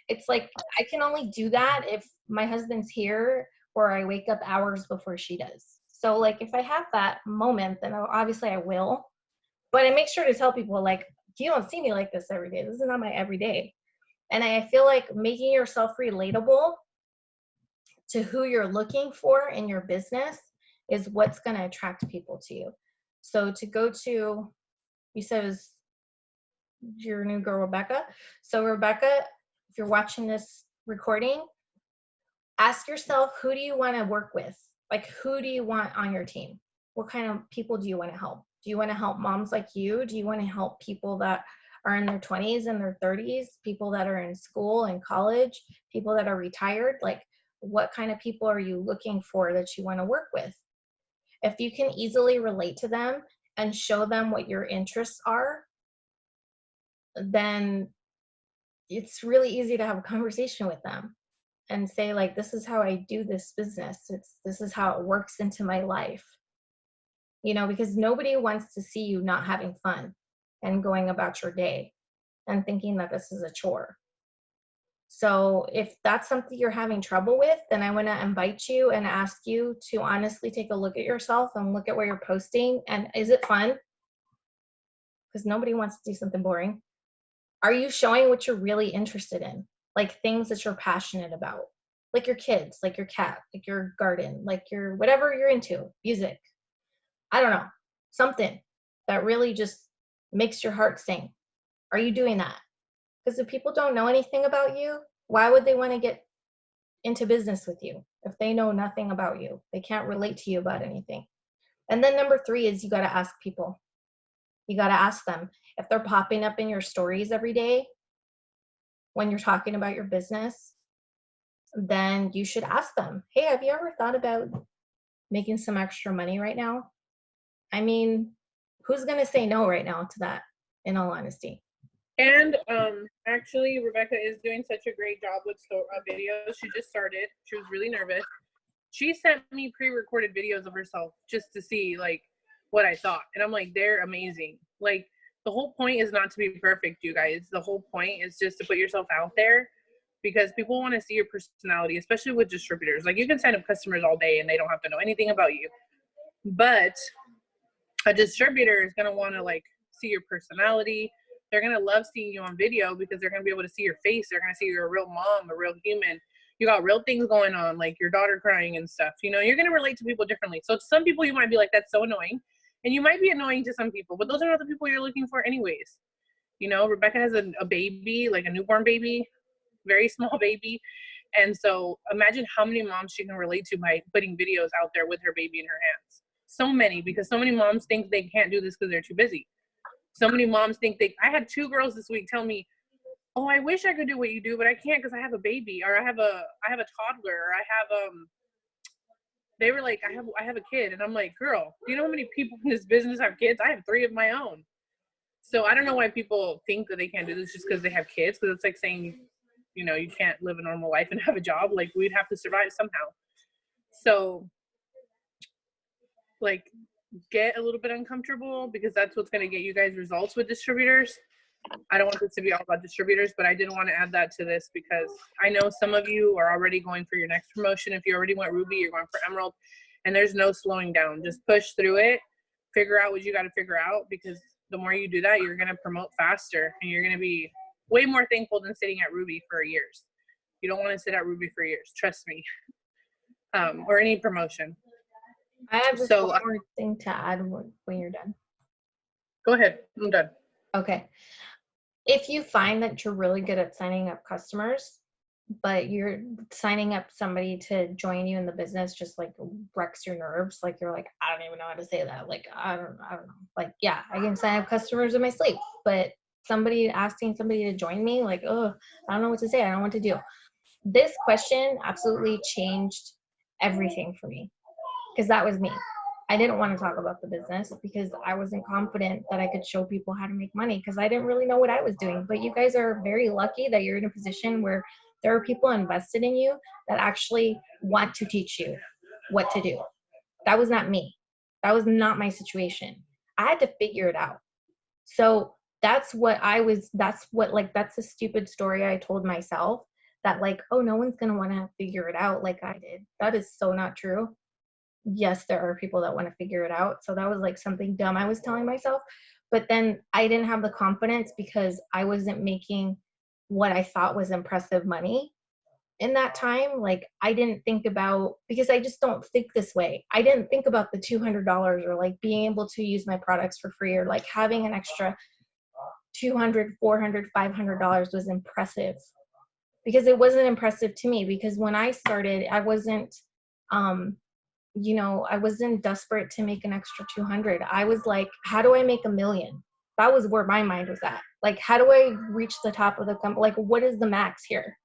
it's like, I can only do that if my husband's here or I wake up hours before she does. So like, if I have that moment, then obviously I will, but I make sure to tell people like, you don't see me like this every day. This is not my everyday. And I feel like making yourself relatable to who you're looking for in your business is what's going to attract people to you. So to go to, you said it was your new girl, Rebecca. So Rebecca, if you're watching this recording, ask yourself, who do you want to work with? Like, who do you want on your team? What kind of people do you want to help? Do you want to help moms like you? Do you want to help people that are in their 20s and their 30s, people that are in school and college, people that are retired? Like, What kind of people are you looking for that you want to work with? If you can easily relate to them and show them what your interests are, then it's really easy to have a conversation with them and say, like, this is how I do this business. This is how it works into my life. You know, because nobody wants to see you not having fun and going about your day and thinking that this is a chore. So if that's something you're having trouble with, then I want to invite you and ask you to honestly take a look at yourself and look at where you're posting. And is it fun? Because nobody wants to do something boring. Are you showing what you're really interested in? Like things that you're passionate about, like your kids, like your cat, like your garden, like your whatever you're into, music. I don't know, something that really just makes your heart sing. Are you doing that? Because if people don't know anything about you, why would they want to get into business with you if they know nothing about you? They can't relate to you about anything. And then number 3 is you got to ask people. You got to ask them if they're popping up in your stories every day when you're talking about your business, then you should ask them, hey, have you ever thought about making some extra money right now? I mean, who's going to say no right now to that, in all honesty? And actually, Rebecca is doing such a great job with videos. She just started. She was really nervous. She sent me pre-recorded videos of herself just to see like what I thought. And I'm like, they're amazing. Like the whole point is not to be perfect, you guys. The whole point is just to put yourself out there because people want to see your personality, especially with distributors. Like you can sign up customers all day and they don't have to know anything about you. But a distributor is going to want to like see your personality. They're going to love seeing you on video because they're going to be able to see your face. They're going to see you're a real mom, a real human. You got real things going on, like your daughter crying and stuff. You know, you're going to relate to people differently. So to some people, you might be like, that's so annoying. And you might be annoying to some people, but those are not the people you're looking for anyways. You know, Rebecca has a baby, like a newborn baby, very small baby. And so imagine how many moms she can relate to by putting videos out there with her baby in her hands. So many, because so many moms think they can't do this because they're too busy. So many moms think I had 2 girls this week tell me, oh, I wish I could do what you do, but I can't because I have a baby or I have a toddler or I have, they were like, I have a kid. And I'm like, girl, do you know how many people in this business have kids? I have 3 of my own. So I don't know why people think that they can't do this just because they have kids. Because it's like saying, you know, you can't live a normal life and have a job. Like we'd have to survive somehow. So like get a little bit uncomfortable because that's what's going to get you guys results with distributors. I don't want this to be all about distributors, but I didn't want to add that to this because I know some of you are already going for your next promotion. If you already went Ruby, you're going for Emerald, and there's no slowing down. Just push through it, figure out what you got to figure out, because the more you do that, you're going to promote faster and you're going to be way more thankful than sitting at Ruby for years. You don't want to sit at Ruby for years, trust me, or any promotion. I have just So, one more thing to add when you're done. Go ahead, I'm done. Okay. If you find that you're really good at signing up customers, but you're signing up somebody to join you in the business just like wrecks your nerves, like you're like, I don't even know how to say that. Like, I don't know. Like, yeah, I can sign up customers in my sleep, but asking somebody to join me, like, oh, I don't know what to say. I don't know what to do. This question absolutely changed everything for me because that was me. I didn't want to talk about the business because I wasn't confident that I could show people how to make money because I didn't really know what I was doing. But you guys are very lucky that you're in a position where there are people invested in you that actually want to teach you what to do. That was not me. That was not my situation. I had to figure it out. So that's a stupid story I told myself that like, oh, no one's going to want to figure it out like I did. That is so not true. Yes, there are people that want to figure it out. So that was like something dumb I was telling myself. But then I didn't have the confidence because I wasn't making what I thought was impressive money in that time. Like I didn't think about, because I just don't think this way. I didn't think about the $200 or like being able to use my products for free or like having an extra $200, $400, $500 was impressive because it wasn't impressive to me because when I started, I wasn't, I wasn't desperate to make an extra 200. I was like, how do I make $1 million? That was where my mind was at. Like, how do I reach the top of the company? Like, what is the max here?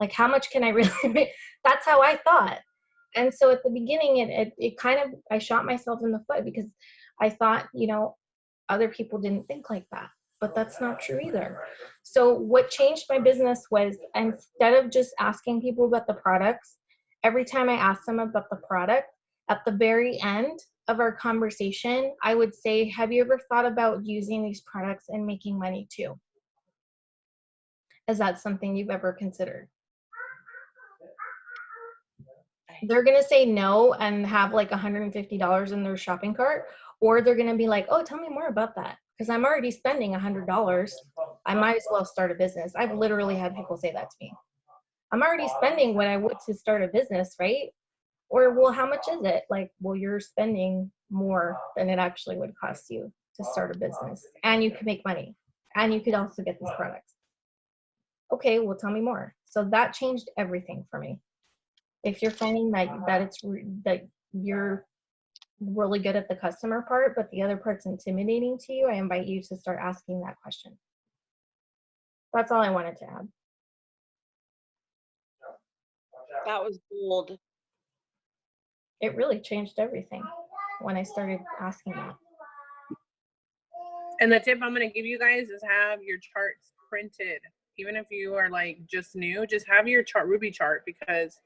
Like, how much can I really make? That's how I thought. And so at the beginning, it kind of, I shot myself in the foot because I thought, you know, other people didn't think like that, but that's not true either. So what changed my business was, instead of just asking people about the products, every time I asked them about the product, at the very end of our conversation, I would say, have you ever thought about using these products and making money too? Is that something you've ever considered? They're going to say no and have like $150 in their shopping cart, or they're going to be like, oh, tell me more about that, because I'm already spending $100. I might as well start a business. I've literally had people say that to me. I'm already spending what I would to start a business, right? Or, well, how much is it? Like, well, you're spending more than it actually would cost you to start a business, and you can make money, and you could also get these products. Okay, well, tell me more. So that changed everything for me. If you're finding that you're really good at the customer part, but the other part's intimidating to you, I invite you to start asking that question. That's all I wanted to add. That was bold. It really changed everything when I started asking that. And the tip I'm going to give you guys is have your charts printed. Even if you are like just new, just have your chart, Ruby chart, because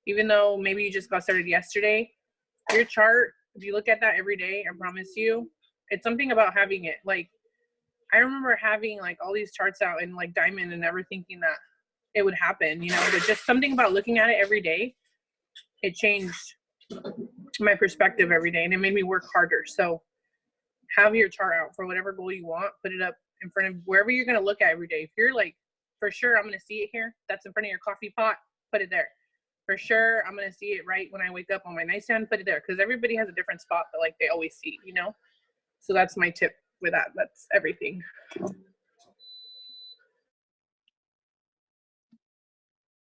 even though maybe you just got started yesterday, your chart, if you look at that every day, I promise you, it's something about having it. Like, I remember having like all these charts out in like Diamond and never thinking that it would happen, you know, but just something about looking at it every day, it changed my perspective every day, and it made me work harder. So have your chart out for whatever goal you want, put it up in front of wherever you're going to look at every day. If you're like, for sure, I'm going to see it here, that's in front of your coffee pot, put it there. For sure, I'm going to see it right when I wake up on my nightstand, put it there. Because everybody has a different spot that like they always see, you know? So that's my tip with that. That's everything.